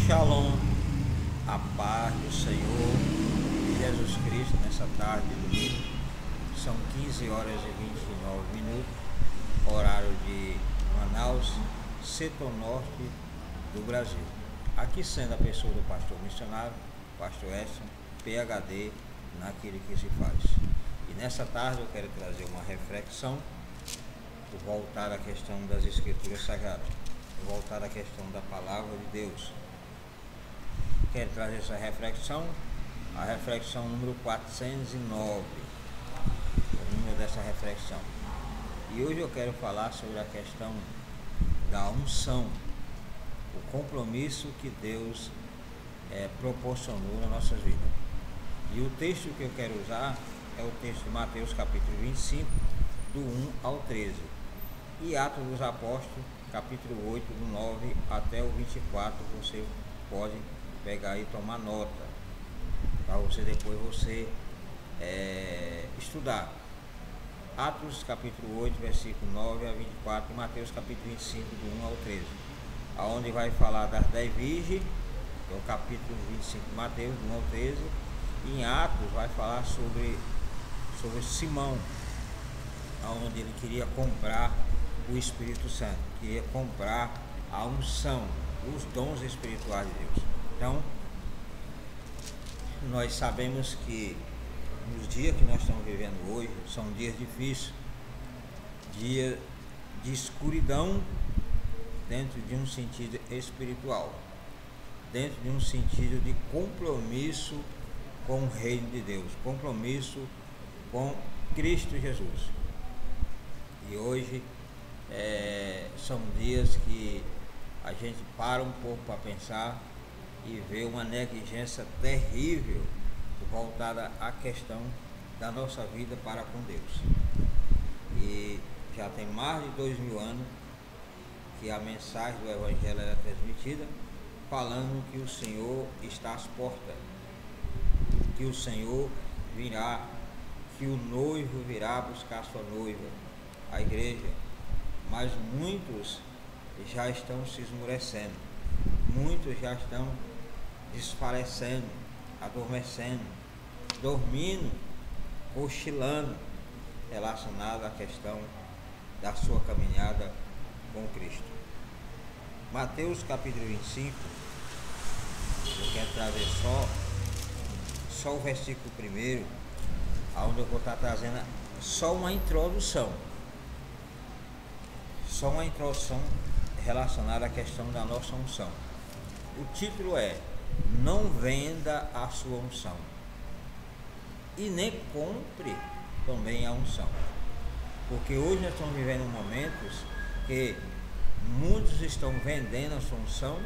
Shalom, a paz do Senhor Jesus Cristo nessa tarde de domingo. São 15 horas e 29 minutos, horário de Manaus, setor norte do Brasil. Aqui sendo a pessoa do pastor missionário, pastor Edson, PhD naquilo que se faz. E nessa tarde eu quero trazer uma reflexão, voltar à questão das Escrituras Sagradas, voltar à questão da Palavra de Deus. Quero trazer essa reflexão, a reflexão número 409, o número dessa reflexão. E hoje eu quero falar sobre a questão da unção, o compromisso que Deus proporcionou na nossas vidas. E o texto que eu quero usar é o texto de Mateus capítulo 25, do 1 ao 13. E Atos dos Apóstolos, capítulo 8, do 9 até o 24, você pode pegar e tomar nota, para você depois estudar. Atos capítulo 8, versículo 9 a 24, e Mateus capítulo 25, do 1 ao 13, aonde vai falar das 10 virgens, que é o capítulo 25 de Mateus, do 1 ao 13, e em Atos vai falar sobre Simão, onde ele queria comprar o Espírito Santo, queria comprar a unção, os dons espirituais de Deus. Então, nós sabemos que nos dias que nós estamos vivendo hoje, são dias difíceis, dias de escuridão dentro de um sentido espiritual, dentro de um sentido de compromisso com o reino de Deus, compromisso com Cristo Jesus. E hoje são dias que a gente para um pouco para pensar e vê uma negligência terrível voltada à questão da nossa vida para com Deus. E já tem mais de 2000 anos que a mensagem do Evangelho era transmitida, falando que o Senhor está às portas, que o Senhor virá, que o noivo virá buscar sua noiva, a igreja. Mas muitos já estão se esmorecendo, muitos já estão desfalecendo, adormecendo, dormindo, cochilando, relacionado à questão da sua caminhada com Cristo. Mateus capítulo 25, eu quero trazer só o versículo 1, onde eu vou estar trazendo só uma introdução relacionada à questão da nossa unção. O título é: não venda a sua unção e nem compre também a unção. Porque hoje nós estamos vivendo momentos que muitos estão vendendo a sua unção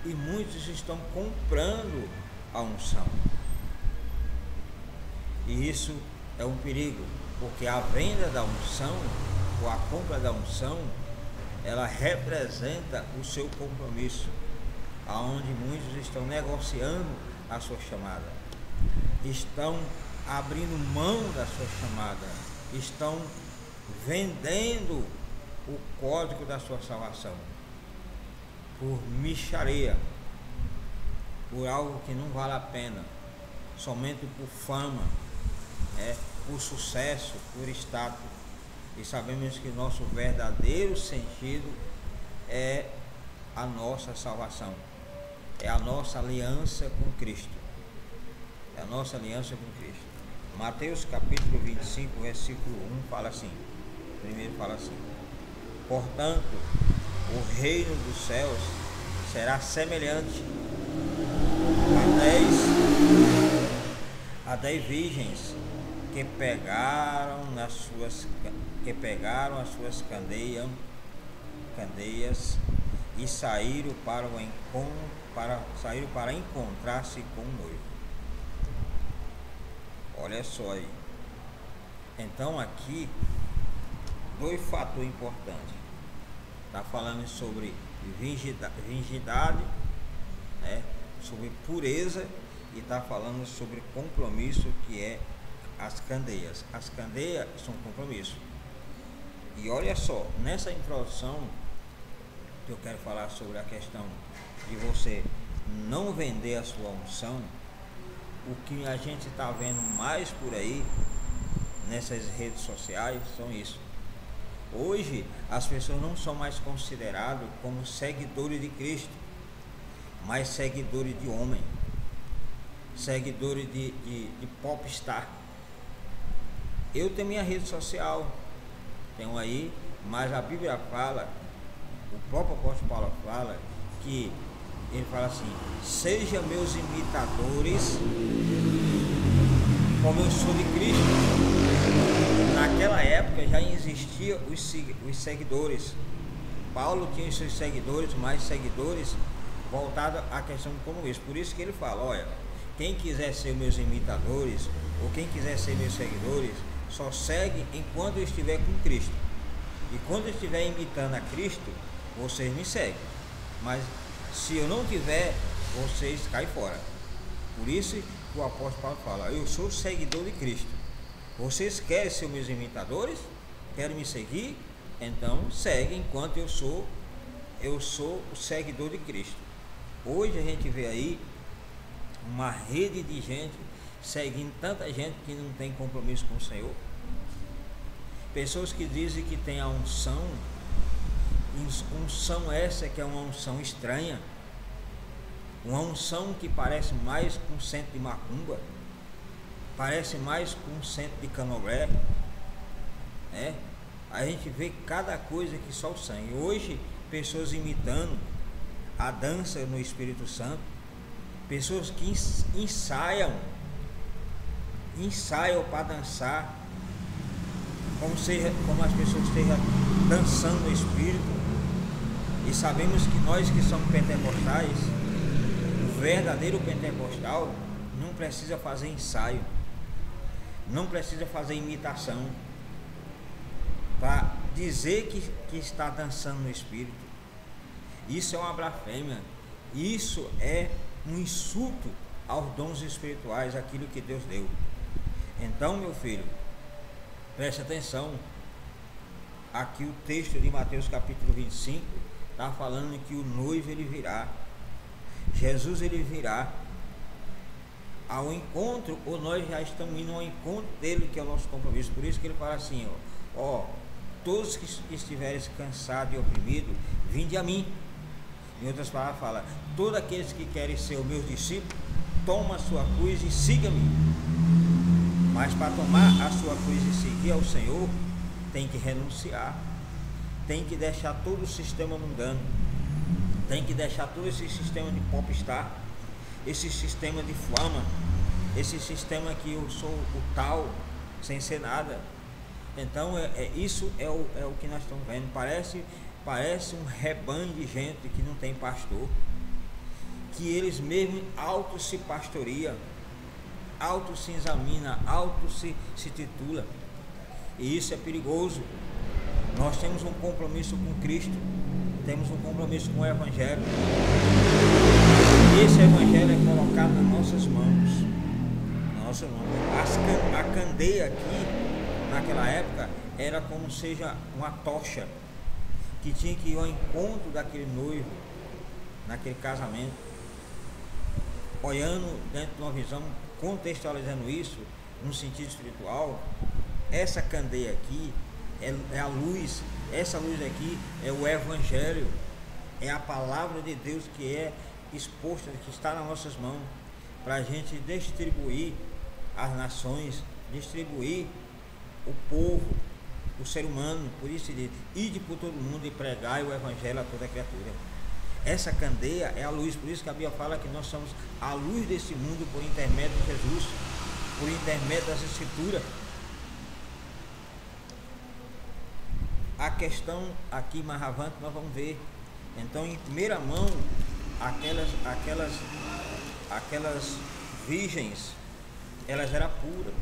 e muitos estão comprando a unção. E isso é um perigo, porque a venda da unção ou a compra da unção, ela representa o seu compromisso, aonde muitos estão negociando a sua chamada, estão abrindo mão da sua chamada, estão vendendo o código da sua salvação por mixaria, por algo que não vale a pena, somente por fama, por sucesso, por status. E sabemos que nosso verdadeiro sentido é a nossa salvação, é a nossa aliança com Cristo, é a nossa aliança com Cristo. Mateus capítulo 25, versículo 1 fala assim, primeiro fala assim: portanto, o reino dos céus será semelhante a 10 virgens que pegaram as suas candeias e saíram para encontrar-se com o noivo. Olha só aí. Então aqui dois fatores importantes. Está falando sobre virgindade, sobre pureza, e está falando sobre compromisso, que é as candeias. As candeias são compromisso. E olha só, nessa introdução que eu quero falar sobre a questão de você não vender a sua unção, o que a gente está vendo mais por aí nessas redes sociais são isso. Hoje as pessoas não são mais consideradas como seguidores de Cristo, mas seguidores de homem, seguidores de popstar. Eu tenho minha rede social, tenho aí, mas a Bíblia fala, o próprio apóstolo Paulo fala, que ele fala assim: seja meus imitadores como eu sou de Cristo. Naquela época já existia os seguidores. Paulo tinha os seus seguidores, mais seguidores voltados à questão do comunismo. Por isso que ele fala: olha, quem quiser ser meus imitadores, ou quem quiser ser meus seguidores, só segue enquanto eu estiver com Cristo. E quando eu estiver imitando a Cristo, vocês me seguem. Mas se eu não tiver, vocês caem fora. Por isso que o apóstolo Paulo fala: eu sou seguidor de Cristo. Vocês querem ser meus imitadores? Querem me seguir? Então segue enquanto eu sou o seguidor de Cristo. Hoje a gente vê aí uma rede de gente seguindo tanta gente que não tem compromisso com o Senhor. Pessoas que dizem que tem a unção essa que é uma unção estranha, uma unção que parece mais com centro de macumba, parece mais com centro de candomblé, né? A gente vê cada coisa que só o sangue. Hoje, pessoas imitando a dança no Espírito Santo, pessoas que ensaiam para dançar, como as pessoas estejam dançando no Espírito. E sabemos que nós que somos pentecostais, o verdadeiro pentecostal não precisa fazer ensaio, não precisa fazer imitação para dizer que está dançando no Espírito. Isso é uma blasfêmia, isso é um insulto aos dons espirituais, aquilo que Deus deu. Então, meu filho, preste atenção. Aqui o texto de Mateus capítulo 25 está falando que o noivo ele virá. Jesus ele virá ao encontro, ou nós já estamos indo ao encontro dele, que é o nosso compromisso. Por isso que ele fala assim: ó, todos que estiverem cansados e oprimidos, vinde a mim. Em outras palavras fala: todos aqueles que querem ser os meus discípulos, toma a sua cruz e siga-me. Mas para tomar a sua cruz e seguir ao Senhor, tem que renunciar, tem que deixar todo o sistema mundano, tem que deixar todo esse sistema de popstar, esse sistema de fama, esse sistema que eu sou o tal, sem ser nada. Então isso é o que nós estamos vendo. Parece um rebanho de gente que não tem pastor, que eles mesmos auto se pastoreia, auto se examina, auto se titula. E isso é perigoso. Nós temos um compromisso com Cristo, temos um compromisso com o Evangelho. E esse Evangelho é colocado nas nossas mãos. A candeia aqui, naquela época, era como seja uma tocha que tinha que ir ao encontro daquele noivo, naquele casamento. Olhando dentro de uma visão, contextualizando isso, no sentido espiritual, essa candeia aqui é a luz, essa luz aqui é o Evangelho, é a palavra de Deus que é exposta, que está nas nossas mãos, para a gente distribuir as nações, distribuir o povo, o ser humano. Por isso ele diz: ide por todo mundo e pregai o Evangelho a toda criatura. Essa candeia é a luz. Por isso que a Bíblia fala que nós somos a luz desse mundo por intermédio de Jesus, por intermédio das Escrituras. A questão aqui mais avante nós vamos ver. Então, em primeira mão, aquelas virgens, elas eram puras.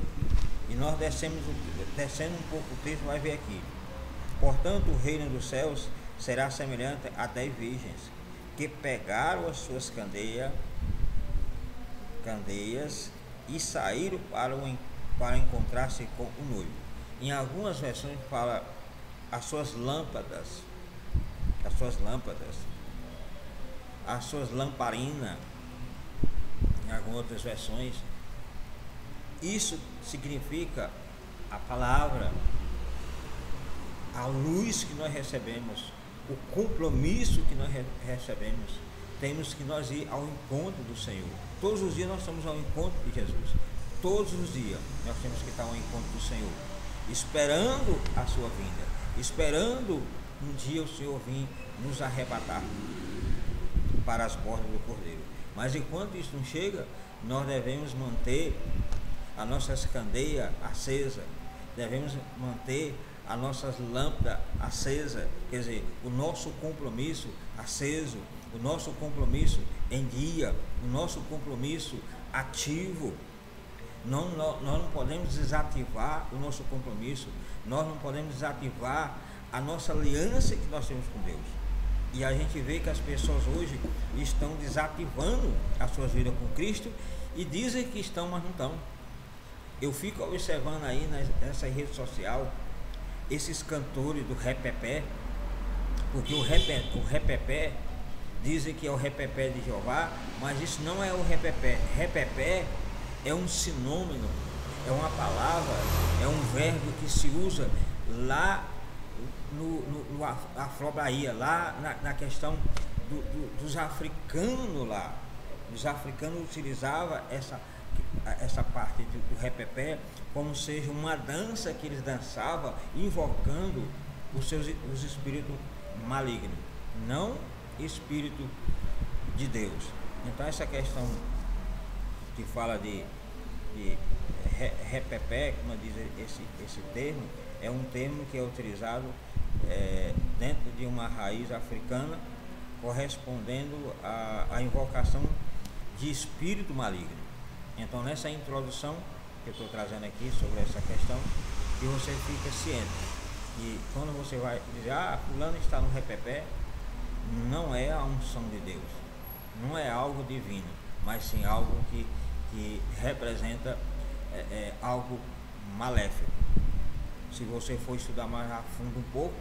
E nós descendo um pouco o texto, vai ver aqui: portanto, o reino dos céus será semelhante a 10 virgens que pegaram as suas candeias e saíram para encontrar-se com o noivo. Em algumas versões fala as suas lamparinas, em algumas outras versões. Isso significa a palavra, a luz que nós recebemos, o compromisso que nós recebemos. Temos que nós ir ao encontro do Senhor. Todos os dias nós estamos ao encontro de Jesus. Todos os dias nós temos que estar ao encontro do Senhor, esperando a sua vinda, esperando um dia o Senhor vir nos arrebatar para as bordas do Cordeiro. Mas enquanto isso não chega, nós devemos manter as nossas candeias acesas, devemos manter as nossas lâmpadas acesas, quer dizer, o nosso compromisso aceso, o nosso compromisso em dia, o nosso compromisso ativo. Nós não podemos desativar o nosso compromisso, nós não podemos desativar a nossa aliança que nós temos com Deus. E a gente vê que as pessoas hoje estão desativando as suas vidas com Cristo e dizem que estão, mas não estão. Eu fico observando aí nessa rede social esses cantores do repepé, porque o repepé dizem que é o repepé de Jeová, mas isso não é o repepé. Repepé é um sinônimo, é uma palavra, é um verbo que se usa lá no Afro-Bahia, lá na questão dos africanos lá. Os africanos utilizavam essa parte do repepé como seja uma dança que eles dançavam invocando os espíritos malignos, não espírito de Deus. Então essa questão que fala de repepé, como diz esse termo, é um termo que é utilizado dentro de uma raiz africana, correspondendo à invocação de espírito maligno. Então nessa introdução que eu estou trazendo aqui sobre essa questão, que você fica ciente que quando você vai dizer, fulano está no repepé, não é a unção de Deus, não é algo divino, mas sim algo que representa algo maléfico. Se você for estudar mais a fundo um pouco,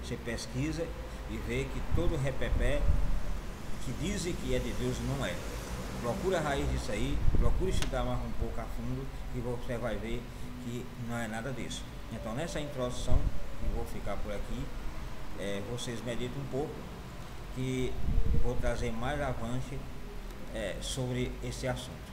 você pesquisa e vê que todo repepé que dizem que é de Deus não é. Procura a raiz disso aí, procura estudar mais um pouco a fundo e você vai ver que não é nada disso. Então nessa introdução, que vou ficar por aqui, vocês meditem um pouco, que vou trazer mais avante sobre esse assunto.